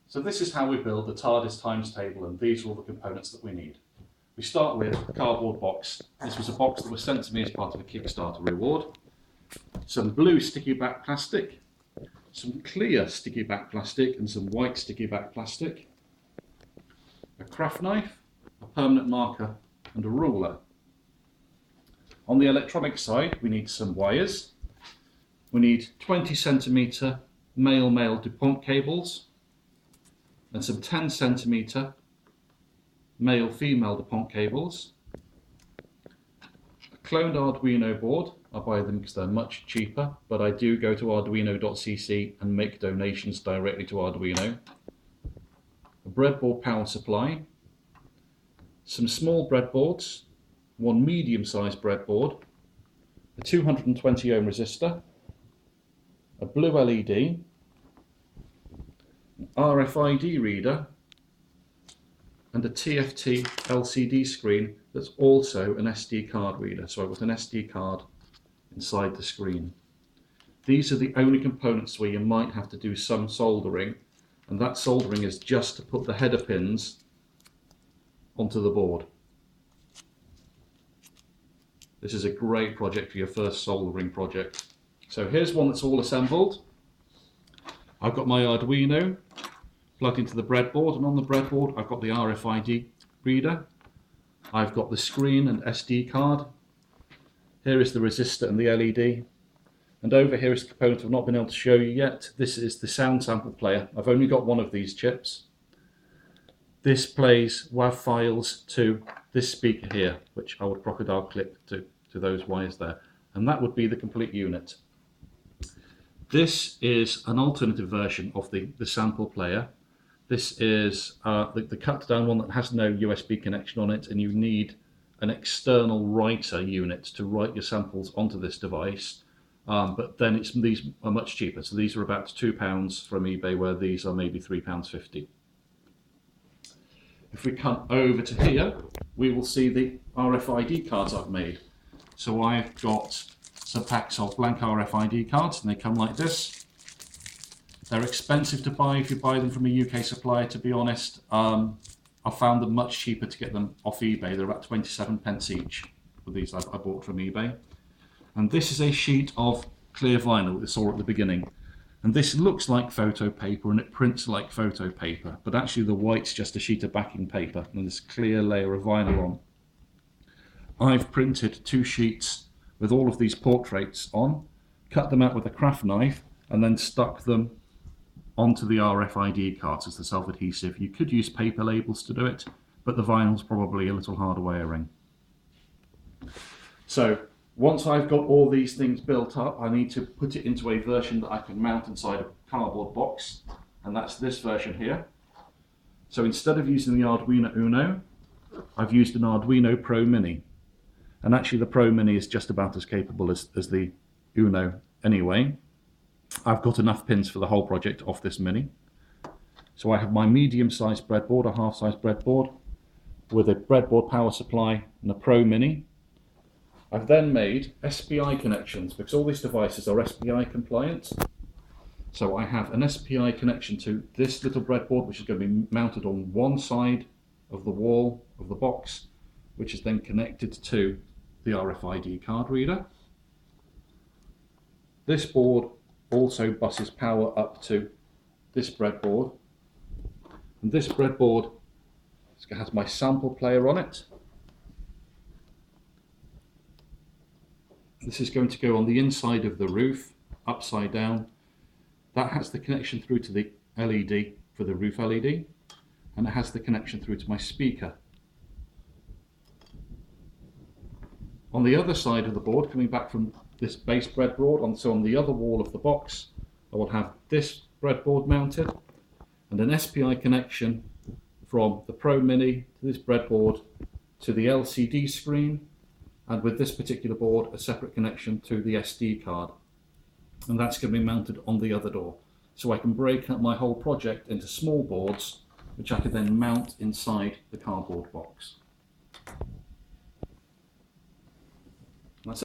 So this is how we build the TARDIS times table, and these are all the components that we need. We start with a cardboard box. This was a box that was sent to me as part of a Kickstarter reward. Some blue sticky back plastic, some clear sticky back plastic and some white sticky back plastic, a craft knife, a permanent marker and a ruler. On the electronic side we need some wires. We need 20cm male-male DuPont cables and some 10cm male-female DuPont cables, a cloned Arduino board. I buy them because they're much cheaper, but I do go to arduino.cc and make donations directly to Arduino, a breadboard power supply, some small breadboards, one medium-sized breadboard, a 220 ohm resistor, a blue LED, an RFID reader, and a TFT LCD screen that's also an SD card reader. So I've got an SD card inside the screen. These are the only components where you might have to do some soldering, and that soldering is just to put the header pins onto the board. This is a great project for your first soldering project. So here's one that's all assembled. I've got my Arduino plugged into the breadboard, and on the breadboard I've got the RFID reader, I've got the screen and SD card, here is the resistor and the LED, and over here is the component I've not been able to show you yet. This is the sound sample player. I've only got one of these chips. This plays WAV files to this speaker here, which I would crocodile clip to those wires there, and that would be the complete unit. This is an alternative version of the sample player. This is the cut down one that has no USB connection on it, and you need an external writer unit to write your samples onto this device. But then these are much cheaper. So these are about £2 from eBay, where these are maybe £3.50. If we come over to here, we will see the RFID cards I've made. So I've got some packs of blank RFID cards, and they come like this. They're expensive to buy if you buy them from a UK supplier, to be honest. I found them much cheaper to get them off eBay. They're about 27p each for these I bought from eBay. And this is a sheet of clear vinyl that I saw at the beginning. And this looks like photo paper and it prints like photo paper, but actually the white's just a sheet of backing paper and this clear layer of vinyl on. I've printed 2 sheets with all of these portraits on, cut them out with a craft knife, and then stuck them onto the RFID cards as the self-adhesive. You could use paper labels to do it, but the vinyl's probably a little harder wiring. So once I've got all these things built up, I need to put it into a version that I can mount inside a cardboard box, and that's this version here. So instead of using the Arduino Uno, I've used an Arduino Pro Mini. And actually the Pro Mini is just about as capable as the Uno anyway. I've got enough pins for the whole project off this Mini. So I have my medium-sized breadboard, a half-size breadboard, with a breadboard power supply and a Pro Mini. I've then made SPI connections, because all these devices are SPI compliant. So I have an SPI connection to this little breadboard, which is going to be mounted on one side of the wall of the box, which is then connected to the RFID card reader. This board also buses power up to this breadboard, and this breadboard has my sample player on it. This is going to go on the inside of the roof, upside down. That has the connection through to the LED for the roof LED, and it has the connection through to my speaker. On the other side of the board, coming back from this base breadboard, so on the other wall of the box, I will have this breadboard mounted and an SPI connection from the Pro Mini to this breadboard to the LCD screen, and with this particular board a separate connection to the SD card, and that's going to be mounted on the other door. So I can break up my whole project into small boards which I can then mount inside the cardboard box.